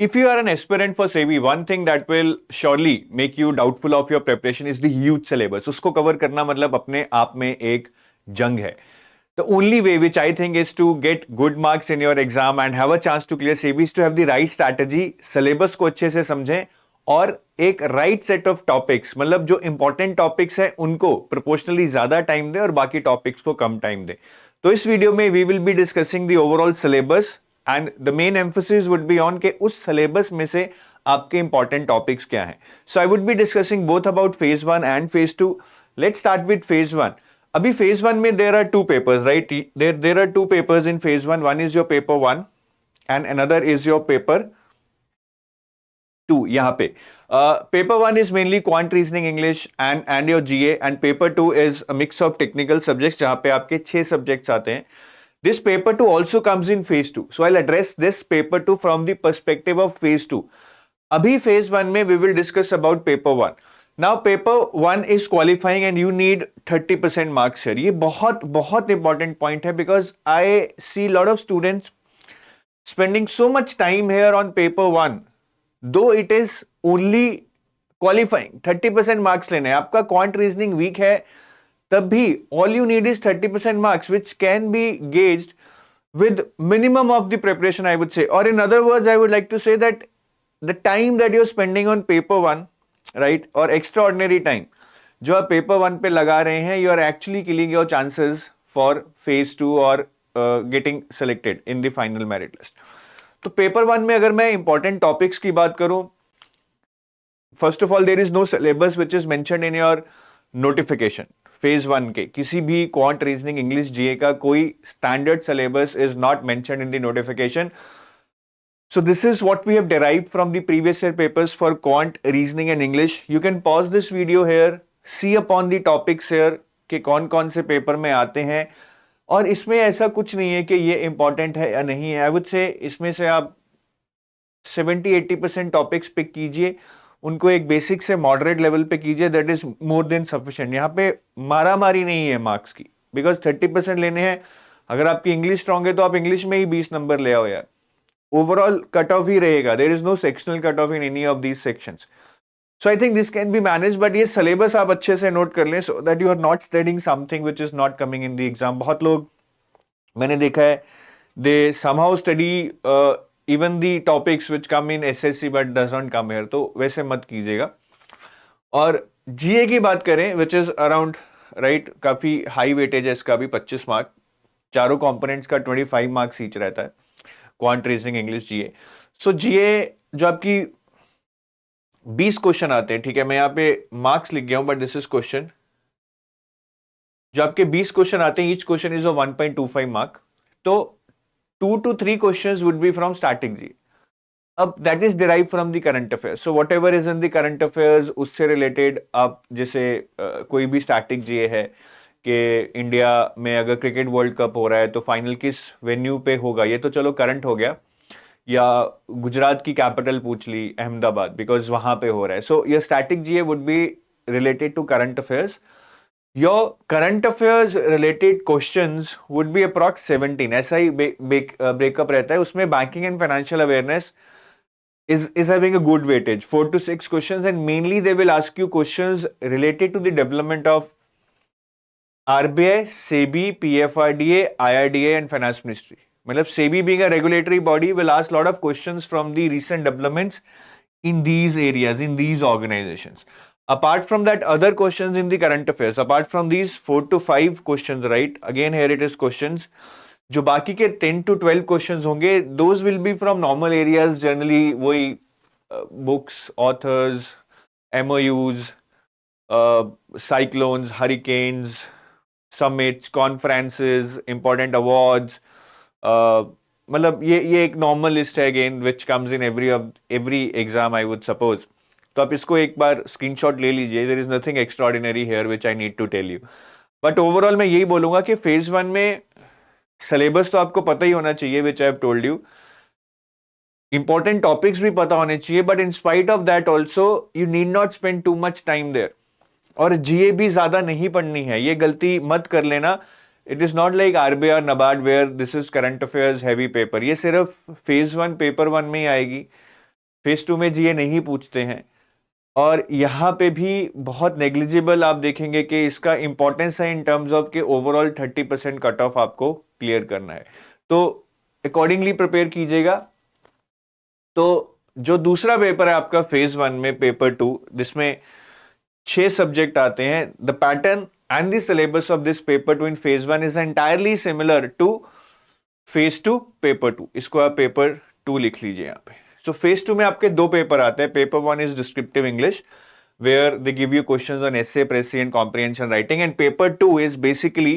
If you are an aspirant for SEBI, one thing that will surely make you doubtful of your preparation is the huge syllabus. उसको cover करना मतलब अपने आप में एक जंग है. The only way which I think is to get good marks in your exam and have a chance to clear SEBI is to have the right strategy, syllabus को अच्छे से समझें और एक right set of topics, मतलब जो important topics है उनको proportionally ज्यादा time दें और बाकी topics को कम time दें. तो इस वीडियो में we will be discussing the overall syllabus and the main emphasis would be on कि उस syllabus में से आपके important topics क्या हैं. So I would be discussing both about phase 1 and phase 2. Let's start with phase 1. अभी phase 1 में there are two papers, right? There are two papers in phase 1. One is your paper 1 and another is your paper 2. यहाँ पे paper 1 is mainly quant reasoning English and your GA and paper 2 is a mix of technical subjects जहाँ पे आपके 6 subjects आते हैं. This paper 2 also comes in phase 2. So I'll address this paper 2 from the perspective of phase 2. अभी phase 1 में we will discuss about paper 1. Now paper 1 is qualifying and you need 30% marks here. ये बहुत important point है because I see a lot of students spending so much time here on paper 1, though it is only qualifying. 30% marks लेने हैं. आपका quant reasoning weak है तब भी all you need is 30% marks which can be gauged with minimum of the preparation, I would say. Or in other words, I would like to say that the time that you're spending on paper 1, right, or extraordinary time जो आप paper 1 पे लगा रहे हैं, you are actually killing your chances for phase 2 or getting selected in the final merit list. तो paper 1 में अगर मैं important topics की बात करूं, first of all there is no syllabus which is mentioned in your notification. Phase 1 के किसी भी क्वांट रीजनिंग इंग्लिश जीए का कोई standard syllabus is not mentioned in the notification. So this is what we have derived from the previous year papers for quant reasoning and English. You can pause this video here, see upon the topics here कि कौन-कौन से paper में आते हैं और इसमें ऐसा कुछ नहीं है कि ये इंपॉर्टेंट है या नहीं है. आई वुड से इसमें से आप 70-80% टॉपिक्स पिक कीजिए, उनको एक बेसिक से मॉडरेट लेवल पे कीजिए, that is more than sufficient. यहाँ पे मारामारी नहीं है मार्क्स की बिकॉज 30% लेने हैं. अगर आपकी इंग्लिश स्ट्रांग है तो आप इंग्लिश में ही 20 नंबर ले आओ यार. ओवरऑल कट ऑफ ही रहेगा. There is no sectional cut off in any of these sections. So I think this can be manage. But ये सिलेबस आप अच्छे से नोट कर लें so that you are not studying something which is not coming in the exam. बहुत लोग मैंने देखा है they somehow study even the topics which come in SSC but does not come here. तो वैसे मत कीजिएगा. और GA की बात करें which is around right, काफी हाई वेटेज है इसका भी 25 मार्क. चारों कंपोनेंट्स का 25 मार्क्स ईच रहता है. Quant reasoning English GA. सो GA जो आपकी 20 क्वेश्चन आते हैं, ठीक है, मैं यहाँ पे मार्क्स लिख गया हूं बट दिस इज क्वेश्चन. जो आपके 20 क्वेश्चन आते हैं ईच क्वेश्चन इज 1.25 मार्क. तो 2 to 3 questions would be from static GA. अब that is derived from the current affairs. So whatever is in the current affairs उससे related आप जैसे कोई भी static GA है कि इंडिया में अगर क्रिकेट वर्ल्ड कप हो रहा है तो फाइनल किस वेन्यू पे होगा, ये तो चलो करंट हो गया. या गुजरात की कैपिटल पूछ ली अहमदाबाद बिकॉज वहां पे हो रहा है. So your static GA would be related to current affairs. Your current affairs related questions would be approx 17. ऐसा ही breakup रहता है. उसमें banking and financial awareness is having a good weightage, 4 to 6 questions, and mainly they will ask you questions related to the development of RBI, SEBI, PFRDA, IRDA and Finance Ministry. मतलब SEBI being a regulatory body will ask a lot of questions from the recent developments in these areas, in these organizations. Apart from that, other questions in the current affairs, apart from these 4 to 5 questions, right, again here it is questions, जो बाकी के 10 to 12 questions होंगे, those will be from normal areas, generally वही books, authors, MOUs, cyclones, hurricanes, summits, conferences, important awards, मतलब ये एक normal list है again which comes in every exam I would suppose. तो आप इसको एक बार स्क्रीनशॉट ले लीजिए. There is nothing extraordinary here which I need to tell you. But overall मैं यही बोलूंगा कि फेज 1 में सिलेबस तो आपको पता ही होना चाहिए which I have told you. Important topics भी पता होने चाहिए but in spite of that also you need not spend too much time there. और GA भी ज्यादा नहीं पढ़नी है, ये गलती मत कर लेना. It is not like RBI और NABARD where this is current affairs heavy paper. ये सिर्फ फेज 1 पेपर 1 में ही आएगी. फेज 2 में जीए नहीं पूछते हैं, और यहां पे भी बहुत नेग्लिजिबल आप देखेंगे कि इसका इंपॉर्टेंस है इन टर्म्स ऑफ के ओवरऑल 30% कट ऑफ आपको क्लियर करना है, तो अकॉर्डिंगली प्रिपेयर कीजिएगा। तो जो दूसरा पेपर है आपका फेज 1 में पेपर 2, जिसमें 6 सब्जेक्ट आते हैं, the pattern and the syllabus of this paper 2 in phase 1 is entirely similar two phase 2 paper 2। इसको आप पेपर 2 लिख लीजिए यहां पे। सो फेज 2 में आपके दो पेपर आते हैं। Paper 1 is descriptive English, where they give you questions on essay, précis and comprehension writing, and paper 2 is basically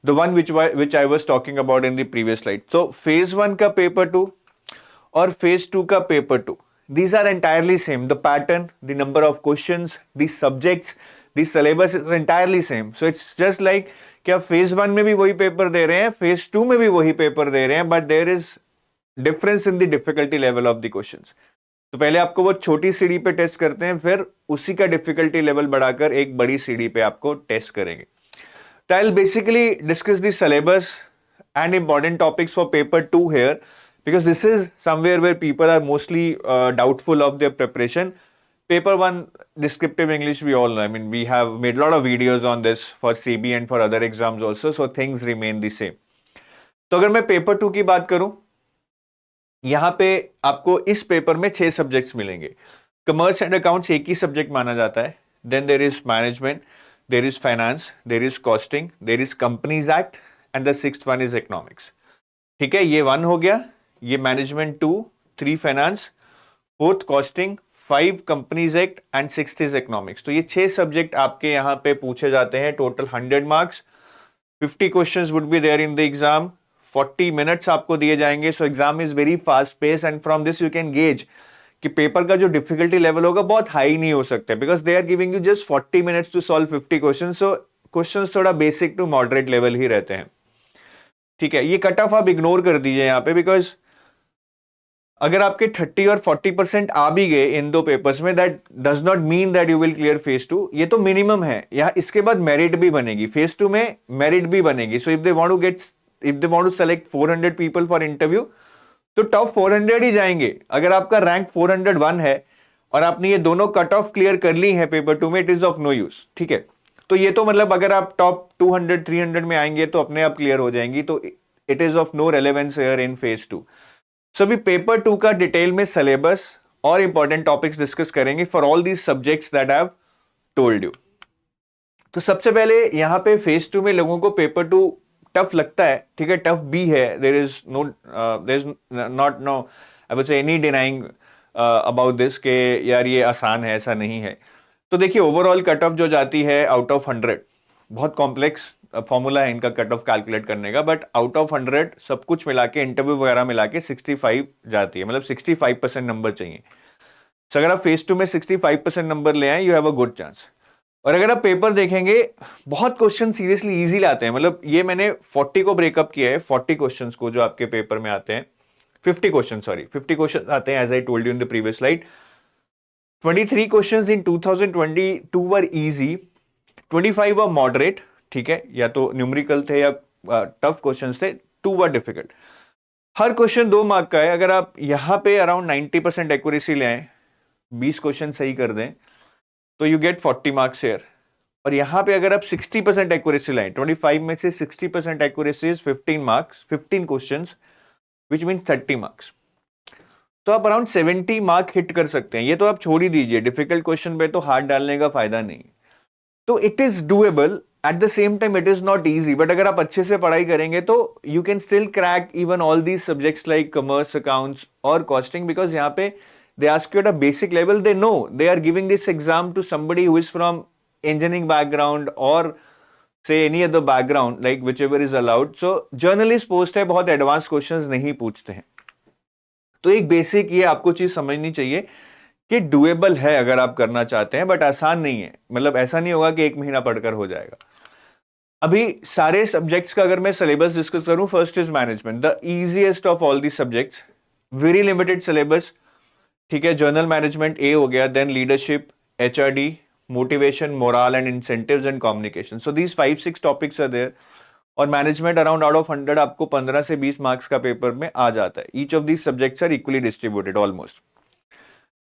the one which I was talking about in the previous slide. So phase 1 का paper 2 और phase 2 का paper 2, these are entirely same. The pattern, the number of questions, the subjects, the syllabus is entirely same. So it's just like कि आप phase 1 में भी वही paper दे रहे हैं, phase 2 में भी वही पेपर दे रहे हैं, but there is difference in the difficulty level of the questions. तो पहले आपको वो छोटी सीढ़ी पे टेस्ट करते हैं, फिर उसी का डिफिकल्टी लेवल बढ़ाकर एक बड़ी सीढ़ी पे आपको टेस्ट करेंगे। तो I will basically discuss the syllabus and important topics for paper 2 here, because this is somewhere where people are mostly doubtful of their preparation. Paper 1 descriptive English, we all know, I mean we have made a lot of videos on this for CB and for other exams also, so things remain the same. तो अगर मैं paper 2 की बात करूं, यहां पे आपको इस पेपर में 6 सब्जेक्ट्स मिलेंगे। कॉमर्स एंड अकाउंट्स एक ही सब्जेक्ट माना जाता है, then there is management, there is finance, there is costing, there is companies act and the sixth one is economics. ठीक है, ये 1 हो गया, ये management 2, 3 finance, 4th costing, 5 companies act and 6th is economics. तो ये 6 सब्जेक्ट आपके यहाँ पे पूछे जाते हैं। Total 100 marks, 50 questions would be there in the exam, 40 minutes आपको दिए जाएंगे। So exam is very fast pace and from this you can gauge कि पेपर का जो डिफिकल्टी लेवल होगा बहुत हाई नहीं हो सकता, because they are giving you just 40 minutes to solve 50 questions. So questions थोड़ा बेसिक टू मॉडरेट लेवल ही रहते हैं। ठीक है, ये कट ऑफ आप इग्नोर कर दीजिए यहाँ पे, बिकॉज अगर आपके 30 और 40% आ भी गए इन दो पेपर्स में, that does not mean that you will clear phase 2। ये तो मिनिमम है। यहाँ इसके बाद मेरिट भी बनेगी, फेज 2 में मेरिट भी बनेगी। So if they want to select 400 people for interview, तो टॉप 400 ही जाएंगे। अगर आपका रैंक 401 है और आपने ये दोनों कट ऑफ क्लियर कर ली है पेपर 2 में, it is of no use. ठीक है, तो ये तो मतलब अगर आप टॉप 200 300 में आएंगे तो अपने आप क्लियर हो जाएंगी, तो it is of no relevance here in phase 2। सो अभी पेपर 2 का डिटेल में सिलेबस और इंपॉर्टेंट टॉपिक्स डिस्कस करेंगे for all these subjects that I have told you. तो सबसे पहले यहाँ पे फेज 2 में लोगों को पेपर 2 टफ लगता है। ठीक है, टफ भी है, there is not no I would say any denying about this के यार ये आसान है, ऐसा नहीं है। तो देखिए ओवरऑल कट ऑफ जो जाती है आउट ऑफ 100, बहुत कॉम्प्लेक्स फॉर्मूला है इनका कट ऑफ कैलकुलेट करने का, बट आउट ऑफ 100 सब कुछ मिला के, इंटरव्यू वगैरह मिला के 65 जाती है, मतलब 65% नंबर चाहिए। तो अगर आप फेज 2 में 65% नंबर ले आए, you have a good chance. और अगर आप पेपर देखेंगे, बहुत क्वेश्चन सीरियसली इजी लाते हैं। मतलब ये मैंने 40 को ब्रेकअप किया है, 40 क्वेश्चंस को जो आपके पेपर में आते हैं, 50 क्वेश्चन आते हैं, as I told you in the previous slide. 23 questions in 2022 were easy, 25 were moderate. ठीक है, या तो न्यूमेरिकल थे या टफ क्वेश्चंस थे, 2 वर डिफिकल्ट। हर क्वेश्चन 2 मार्क का है। अगर आप यहां पे अराउंड 90% एक्यूरेसी ले आए, 20 क्वेश्चन सही कर दें, तो यू गेट 40 मार्क्स हियर। और यहां पे अगर आप 60% एक्यूरेसी लाएं, 25 में से 60% accuracy is 15 marks, 15 questions, which means 30 marks. तो आप अराउंड 70 मार्क हिट कर सकते हैं। ये तो आप छोड़ ही दीजिए, डिफिकल्ट क्वेश्चन पे तो हाथ डालने का फायदा नहीं। तो it is doable, at the same time it is not easy, but अगर आप अच्छे से पढ़ाई करेंगे तो you can still crack even all these subjects like commerce, accounts और कॉस्टिंग, बिकॉज यहाँ पे they ask you at a basic level, they know they are giving this exam to somebody who is from engineering background or say any other background, like whichever is allowed. So journalist post है, बहुत advanced questions नहीं पूछते हैं। तो एक basic ये आपको चीज समझनी चाहिए कि डुएबल है अगर आप करना चाहते हैं, बट आसान नहीं है। मतलब ऐसा नहीं होगा कि 1 महीना पढ़कर हो जाएगा। अभी सारे सब्जेक्ट्स का अगर मैं सिलेबस डिस्कस करूं, first is management, the easiest of all the subjects, very limited syllabus. ठीक है, जर्नल मैनेजमेंट ए हो गया, then leadership, HRD, motivation, morale and incentives and communication. So these 5-6 topics are there. और management around out of 100 आपको 15 से 20 marks का paper में आ जाता है। Each of these subjects are equally distributed almost.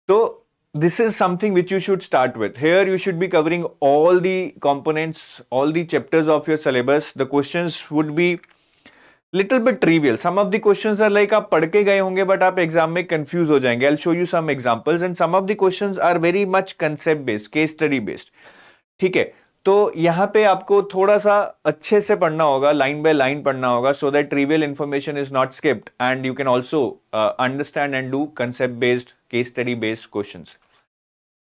तो this is something which you should start with. Here you should be covering all the components, all the chapters of your syllabus. The questions would be little bit trivial. Some of the questions are like आप पढ़ के गए होंगे but आप exam में confuse हो जाएंगे. I'll show you some examples and some of the questions are very much concept based, case study based. ठीक है, तो यहां पे आपको थोड़ा सा अच्छे से पढ़ना होगा, लाइन बाय लाइन पढ़ना होगा, so that trivial information is not skipped and you can also understand and do concept based, case study based questions.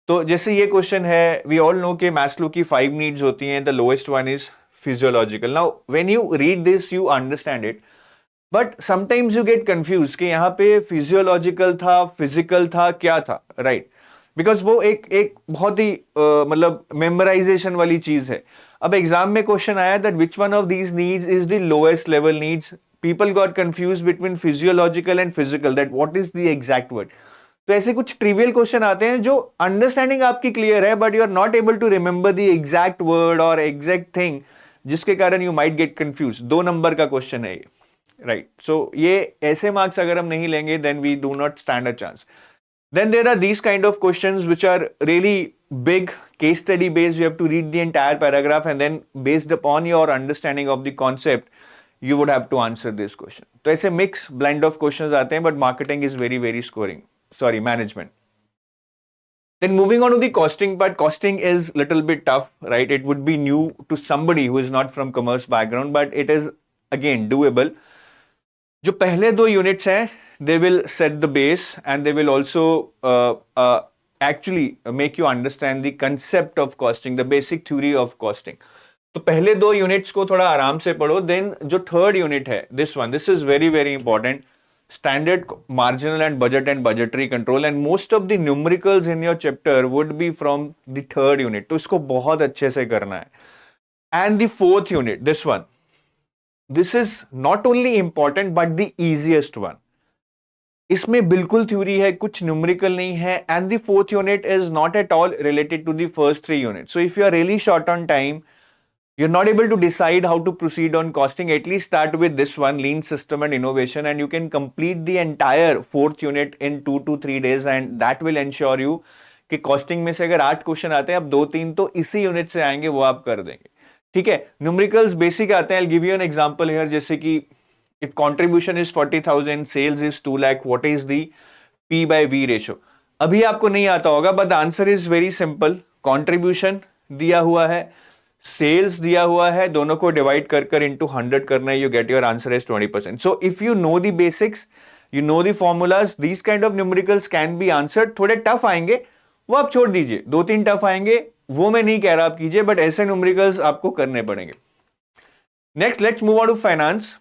तो जैसे ये क्वेश्चन है, वी ऑल नो कि मैस्लो की 5 नीड्स होती हैं, the lowest one is physiological. Now when you read this you understand it, but sometimes you get confuse कि यहां पे फिजियोलॉजिकल था, फिजिकल था, क्या था, राइट? बिकॉज वो एक बहुत ही मतलब मेमोराइजेशन वाली चीज है. अब एग्जाम में क्वेश्चन आया that which one of these needs is the lowest level needs. People got confuse between physiological and physical, that what is the exact word. तो ऐसे कुछ ट्रिवियल क्वेश्चन आते हैं जो अंडरस्टैंडिंग आपकी क्लियर है but you are not able to remember the exact word और exact thing, जिसके कारण you might get confuse. 2 number का क्वेश्चन है ये, राइट? सो ये ऐसे मार्क्स अगर हम नहीं लेंगे then we do not stand a chance. Then there are these kind of questions which are really big, case study based. You have to read the entire paragraph and then based upon your understanding of the concept, you would have to answer this question. तो ऐसे mix blend of questions आते हैं, but marketing is very scoring. Sorry, management. Then moving on to the costing part, costing is little bit tough, right? It would be new to somebody who is not from commerce background, but it is again doable. जो पहले 2 units हैं, they will set the base and they will also actually make you understand the concept of costing, the basic theory of costing. तो पहले 2 units को थोड़ा आराम से पढ़ो. देन जो थर्ड यूनिट है, this is very important, standard marginal and budget and budgetary control, and most of the numericals in your chapter would be from the third unit. तो इसको बहुत अच्छे से करना है. And the fourth unit, this is not only important but the easiest one. इसमें बिल्कुल theory है, कुछ न्यूमेरिकल नहीं है. And the fourth unit is not at all related to the first 3 unit. So if you are really short on time, you're not able to decide how to proceed on costing, at least start with this one, lean system and innovation, and you can complete the entire 4th unit in 2 to 3 days, and that will ensure you कि costing में से अगर 8 question आते हैं, अब 2-3 तो इसी unit से आएंगे, वो आप कर देंगे. ठीक है, न्यूमेरिकल्स बेसिक आते हैं. I'll give you an example here, जैसे कि if contribution is 40,000, sales is 2 lakh, what is the P by V ratio? अभी आपको नहीं आता होगा, but the answer is very simple. Contribution दिया हुआ है, सेल्स दिया हुआ है, दोनों को डिवाइड कर इंटू 100 करना है, you get your answer as 20%. So if you know the basics, you know the formulas, these kind of numericals can be answered. थोड़े टफ आएंगे वो आप छोड़ दीजिए, 2-3 टफ आएंगे वो मैं नहीं कह रहा आप कीजिए, बट ऐसे न्यूमेरिकल्स आपको करने पड़ेंगे. Next, let's move on to finance.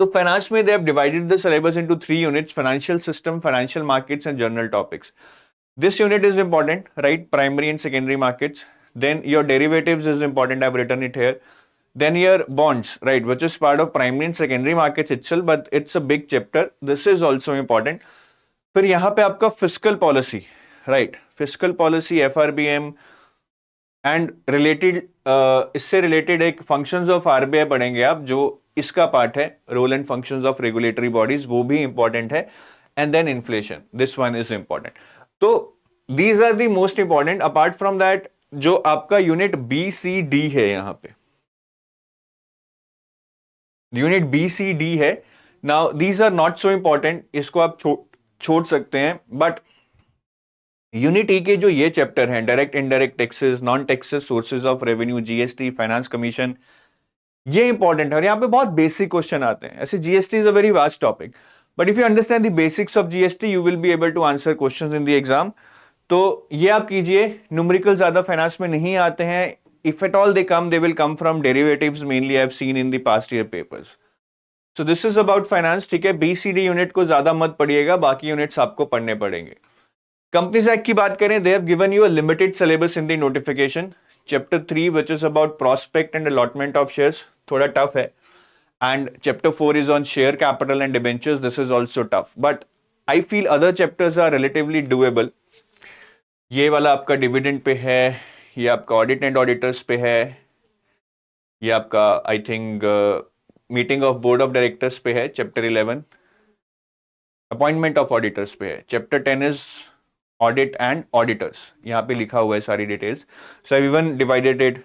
तो फाइनेंस में they have divided the syllabus into 3 units, financial system, financial markets and general topics. This unit is important, right? Primary and secondary markets. Then your derivatives is important. I've written it here. Then your bonds, right? Which is part of primary and secondary markets itself, but it's a big chapter. This is also important. फिर यहाँ पे आपका fiscal policy, right? Fiscal policy, FRBM and related, इससे related एक functions of RBI पढ़ेंगे आप, जो इसका पार्ट है, role and functions of regulatory bodies, वो भी important है. And then inflation. This one is important. तो these are the most important. Apart from that, जो आपका यूनिट BCD है, यहां पे यूनिट BCD है. Now these are not so important, इसको आप छोड़ सकते हैं. बट यूनिट E के जो ये चैप्टर हैं, direct indirect taxes, non taxes sources of revenue, GST, finance commission, ये इंपॉर्टेंट है. और यहां पे बहुत बेसिक क्वेश्चन आते हैं. ऐसे GST is a very vast topic, but if you understand the basics of GST, you will be able to answer questions in the exam. तो ये आप कीजिए. न्यूमेरिकल ज्यादा फाइनेंस में नहीं आते हैं. If at all they come, they will come from derivatives mainly. I have seen in the past year papers. So this is about finance. ठीक है, BCD यूनिट को ज्यादा मत पढ़िएगा, बाकी यूनिट्स आपको पढ़ने पड़ेंगे. कंपनीज एक्ट की बात करें, they have given you a limited syllabus in the notification. Chapter 3 which is about prospect and allotment of shares, थोड़ा टफ है. And chapter 4 is on share capital and debentures. This is also tough, but I feel other chapters are relatively doable. ये वाला आपका dividend pay है, ये आपका audit and auditors पे है, ये आपका I think meeting of board of directors पे है. चैप्टर 11 अपॉइंटमेंट ऑफ ऑडिटर्स पे है. Chapter 10 is audit and auditors, यहां पे लिखा हुआ है सारी details. So everyone divided it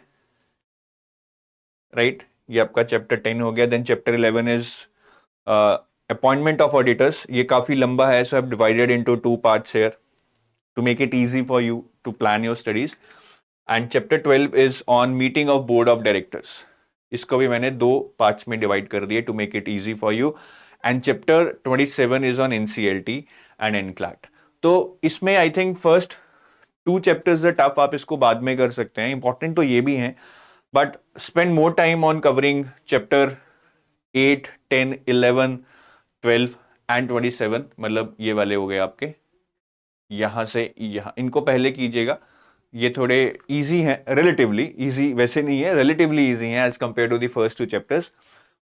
right. ये आपका चैप्टर 10 हो गया. Then chapter 11 is appointment of auditors. ये काफी लंबा है, so I have divided into 2 parts here to make it easy for you to plan your studies. And chapter 12 is on meeting of board of directors. इसको भी मैंने 2 parts में divide कर दिए to make it easy for you. And chapter 27 is on NCLT and NCLAT. तो इसमें I think first 2 chapters tough, आप इसको बाद में कर सकते हैं. इंपॉर्टेंट तो ये भी हैं, but spend more time on covering chapter 8, 10, 11, 12 and 27. मतलब ये वाले हो गए आपके, यहां से यहां, इनको पहले कीजिएगा. ये थोड़े इजी हैं, रिलेटिवली इजी वैसे नहीं है, रिलेटिवली इजी हैं as compare to the first 2 chapters.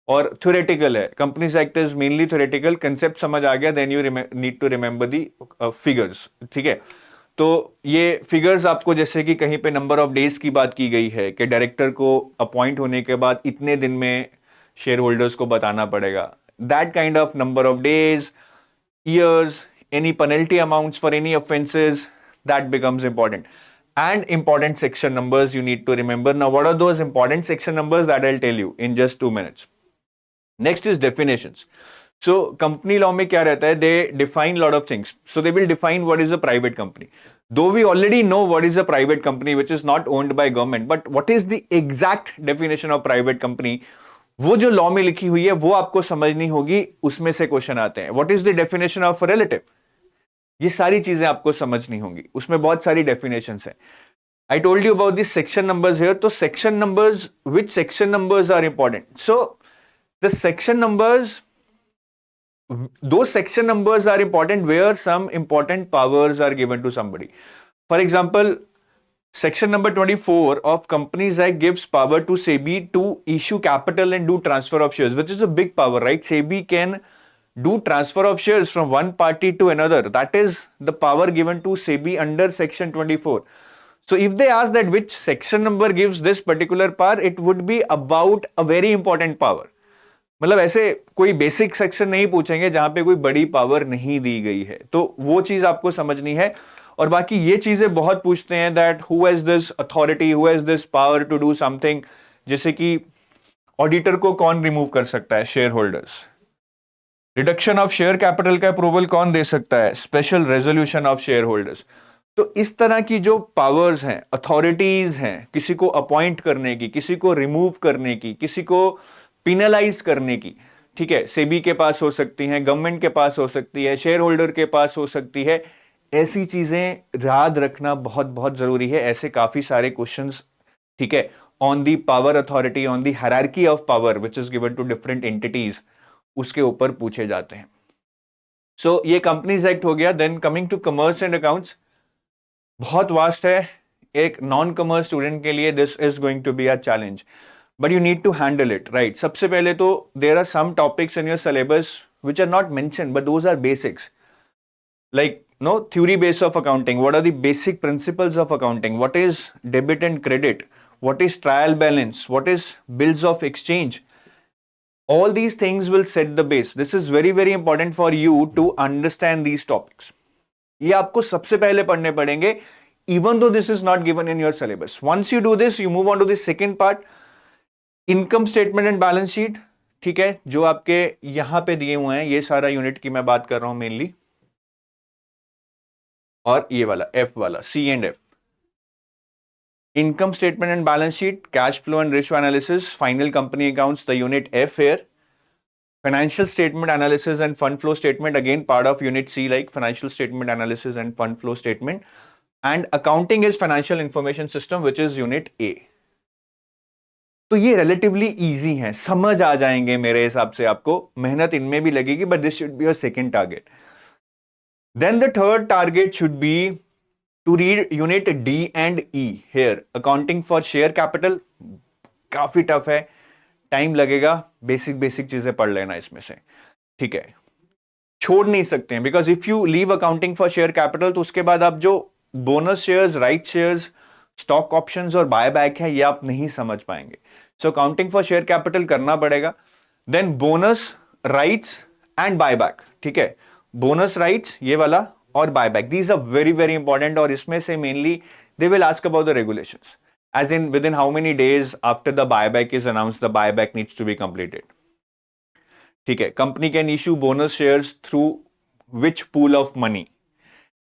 और थ्योरेटिकल है. Companies act is mainly theoretical. Concept समझ आ गया, then you need to remember the figures. ठीक है. तो ये फिगर्स आपको, जैसे कि कहीं पे नंबर ऑफ डेज की बात की गई है कि डायरेक्टर को अपॉइंट होने के बाद इतने दिन में शेयर होल्डर्स को बताना पड़ेगा. That kind of number of days, years, any penalty amounts for any offenses, that becomes important. And important section numbers you need to remember. Now, what are those important section numbers? That I'll tell you in just 2 minutes. Next is definitions. So, company law में क्या रहता है? They define lot of things. So, they will define what is a private company. Though we already know what is a private company which is not owned by government, but what is the exact definition of private company? वो जो law में लिखी हुई है वो आपको समझनी होगी. उसमें से क्वेश्चन आते हैं. What is the definition of relative? ये सारी चीजें आपको समझनी होंगी. उसमें बहुत सारी डेफिनेशंस हैं. I told you about this section numbers here. तो section numbers, which section numbers are important? So the section numbers, those section numbers are important where some important powers are given to somebody. For example, Section number 24 of Companies Act gives power to SEBI to issue capital and do transfer of shares, which is a big power, right? SEBI can do transfer of shares from one party to another. That is the power given to SEBI under Section 24. So if they ask that which section number gives this particular power, it would be about a very important power. मतलब ऐसे कोई basic section नहीं पूछेंगे जहां पे कोई बड़ी power नहीं दी गई है. तो वो चीज आपको समझनी है. और बाकी ये चीजें बहुत पूछते हैं that who has this authority, who has this power to do something. जैसे कि ऑडिटर को कौन रिमूव कर सकता है? Share holders. Reduction of share capital का अप्रूवल कौन दे सकता है? Special resolution of share holders. तो इस तरह की जो पावर्स हैं, अथॉरिटीज हैं, किसी को अपॉइंट करने की, किसी को रिमूव करने की, किसी को पिनलाइज करने की, ठीक है, सेबी के पास हो सकती है, गवर्नमेंट के पास हो सकती है, शेयर होल्डर के पास हो सकती है. ऐसी चीजें याद रखना बहुत बहुत जरूरी है. ऐसे काफी सारे क्वेश्चंस, ठीक है, on the power authority, on the hierarchy of power which is given to different entities, उसके ऊपर पूछे जाते हैं. सो ये कंपनीज एक्ट हो गया. Then coming to commerce and accounts, बहुत वास्ट है. एक नॉन कमर्स स्टूडेंट के लिए this is going to be a challenge, but you need to handle it, right? सबसे पहले तो there are some topics in your syllabus which are not mentioned, but those are basics. Like, no, theory base of accounting. What are the basic principles of accounting? What is debit and credit? What is trial balance? What is bills of exchange? All these things will set the base. This is very, very important for you to understand these topics. ये आपको सबसे पहले पढ़ने पड़ेंगे, even though this is not given in your syllabus. Once you do this, you move on to the second part. Income statement and balance sheet, ठीक है, जो आपके यहां पे दिए हुए हैं, ये सारा यूनिट की मैं बात कर रहा हूं मेनली. और ये वाला एफ वाला, C and F, income statement and balance sheet, cash flow and ratio analysis, final company accounts, the unit F here. Financial statement analysis and fund flow statement, again part of unit C, like financial statement analysis and fund flow statement. And accounting is financial information system which is unit A. तो ये relatively easy हैं, समझ आ जाएंगे मेरे हिसाब से. आपको मेहनत इनमें भी लगेगी, but this should be your second target. Then the third target should be to read unit D and E here. Accounting for share capital काफी टफ है, टाइम लगेगा. बेसिक चीजें पढ़ लेना इसमें से, ठीक है, छोड़ नहीं सकते हैं. Because if you leave accounting for share capital, तो उसके बाद आप जो bonus shares, right shares, stock options और बायबैक है, ये आप नहीं समझ पाएंगे. So accounting for share capital करना पड़ेगा. Then bonus, rights and buyback, ठीक है, बोनस, राइट्स ये वाला, और buyback, these are very very important. और इसमें से mainly they will ask about the regulations, as in within how many days after the buyback is announced the buyback needs to be completed. ठीक है, company can issue bonus shares through which pool of money.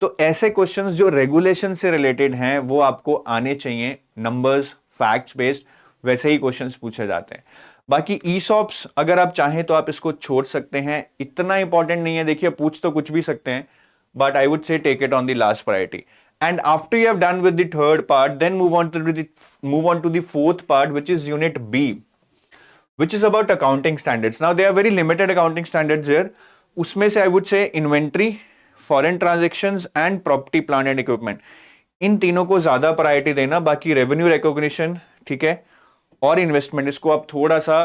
तो ऐसे questions जो regulation से related हैं वो आपको आने चाहिए, नंबर्स फैक्ट्स बेस्ड, वैसे ही क्वेश्चंस पूछे जाते हैं। बाकी ईसॉप्स अगर आप चाहें तो आप इसको छोड़ सकते हैं, इतना इंपॉर्टेंट नहीं है। देखिए पूछ तो कुछ भी सकते हैं, but I would say take it on the last priority. And after you have done with the third part, then move on to the fourth part, which is unit B, which is about accounting standards. Now there are very limited accounting standards here. उसमें से I would say inventory, foreign transactions and property, plant and equipment. इन तीनों को ज्यादा priority देना, बाकी revenue recognition, ठीक है, और इन्वेस्टमेंट, इसको आप थोड़ा सा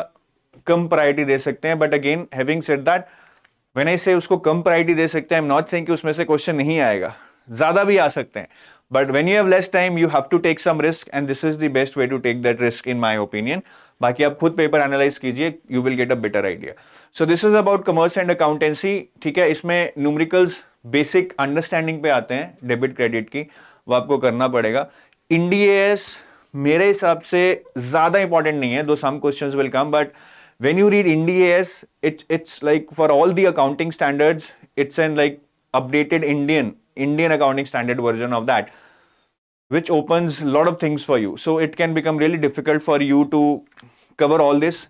कम प्रायोरिटी दे सकते हैं। But again having said that, when I से उसको कम प्रायोरिटी दे सकते हैं, आई एम नॉट सेइंग कि उसमें से क्वेश्चन नहीं आएगा, ज्यादा भी आ सकते हैं। But when you have less time you have to take some risk and this is the best way to take that risk in my opinion. बाकी आप खुद पेपर एनालाइज कीजिए, you will get a better idea. So this is about commerce and accountancy, ठीक है। इसमें numericals basic understanding पे आते हैं, डेबिट क्रेडिट की, वो आपको करना पड़ेगा। इंडीएस मेरे हिसाब से ज्यादा इंपॉर्टेंट नहीं है, though some questions will come, but when you read Ind AS, it's like for all the accounting standards, it's an like updated Indian accounting standard version of that, which opens a lot of things for you. So it can become really difficult for you to cover all this.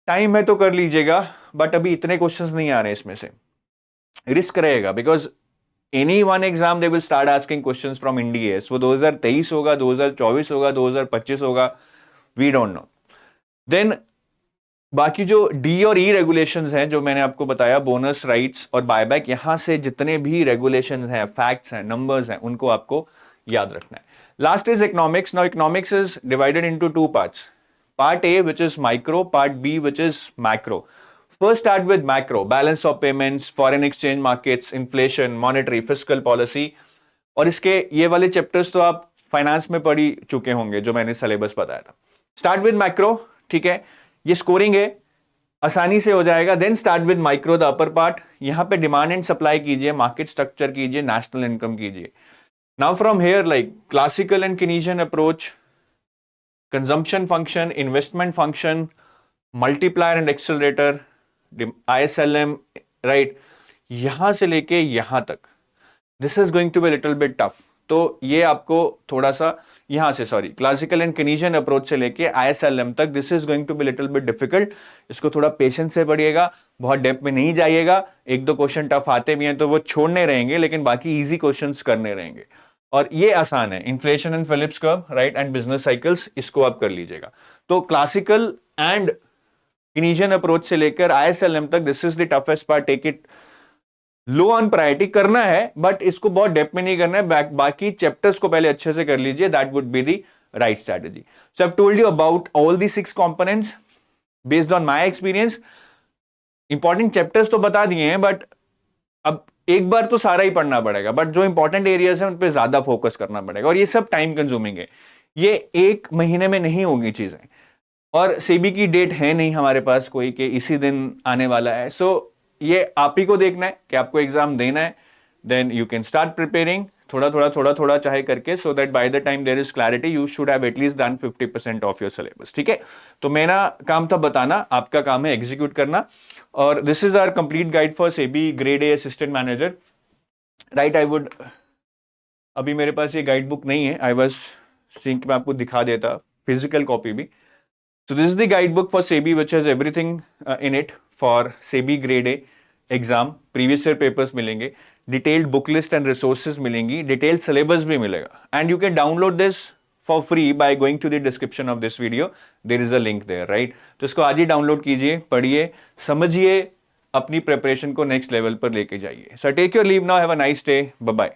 Time है तो कर लीजिएगा, but अभी इतने questions नहीं आ रहे इसमें से, रिस्क रहेगा, because any one exam they will start asking questions from Ind AS। वो 2023 होगा, 2024 होगा, 2025 होगा, वी डोंट नो। देन बाकी जो डी और ई रेगुलेशंस हैं जो मैंने आपको बताया, बोनस, राइट्स और बायबैक, यहां से जितने भी रेगुलेशंस हैं, फैक्ट्स हैं, नंबर्स हैं, उनको आपको याद रखना है। Last is economics. Now economics is divided into two parts, part A which is micro, part B which is macro. First start with macro, balance of payments, foreign exchange markets, inflation, monetary, fiscal policy. और इसके ये वाले chapters तो आप finance में पढ़ ही चुके होंगे जो मैंने सिलेबस बताया था। स्टार्ट विद मैक्रो, ठीक है, ये स्कोरिंग है, आसानी से हो जाएगा। Then start with micro, the upper part, यहां पे डिमांड एंड सप्लाई कीजिए, मार्केट स्ट्रक्चर कीजिए, नेशनल इनकम कीजिए। Now from here like classical and Keynesian approach, consumption function, investment function, multiplier and accelerator, ISLM, right, यहां से लेके यहां तक, this is going to be little bit tough. तो ये आपको थोड़ा सा यहां से, sorry, classical and Keynesian approach से लेके ISLM तक, this is going to be little bit difficult. इसको थोड़ा पेशेंस से पढ़िएगा, बहुत डेप्थ में नहीं जाइएगा। एक दो क्वेश्चन टफ आते भी हैं तो वो छोड़ने रहेंगे, लेकिन बाकी इजी क्वेश्चंस करने रहेंगे। और ये आसान है, inflation and Phillips curve, right, and business cycles, इसको आप कर लीजिएगा। तो क्लासिकल एंड केनीजियन अप्रोच से लेकर ISLM तक, this is the toughest part, take it low on priority, करना है बट इसको बहुत डेप्थ में नहीं करना है। बाकी चैप्टर्स को पहले अच्छे से कर लीजिए, that would be the right strategy. So I have told you about all the 6 components based on my experience. Important chapters तो बता दिए हैं, बट अब एक बार तो सारा ही पढ़ना पड़ेगा, बट जो इंपॉर्टेंट एरियाज हैं उन पे ज्यादा फोकस करना पड़ेगा। और ये सब टाइम कंज्यूमिंग है, ये एक महीने में नहीं होगी चीजें, और सेबी की डेट है नहीं हमारे पास कोई कि इसी दिन आने वाला है। सो ये आप ही को देखना है कि आपको एग्जाम देना है, then you can start preparing थोड़ा थोड़ा चाहे करके, so that by the time there is clarity you should have at least done 50% of your syllabus, ठीक है। तो मेरा काम था बताना, आपका काम है एग्जीक्यूट करना। और this is our complete guide for SEBI grade A assistant manager, right. I would, अभी मेरे पास ये गाइड बुक नहीं है, आई वाज सीइंग मैं आपको दिखा देता फिजिकल कॉपी भी। So this is the guidebook for SEBI which has everything in it for SEBI grade A exam. Previous year papers मिलेंगे, detailed book list and resources मिलेंगी, detailed syllabus भी मिलेगा, and you can download this for free by going to the description of this video. There is a link there, right? तो इसको आज ही download कीजिए, पढ़िए, समझिए, अपनी प्रिपरेशन को नेक्स्ट लेवल पर लेके जाइए। So take your leave now. Have a nice day. Bye bye.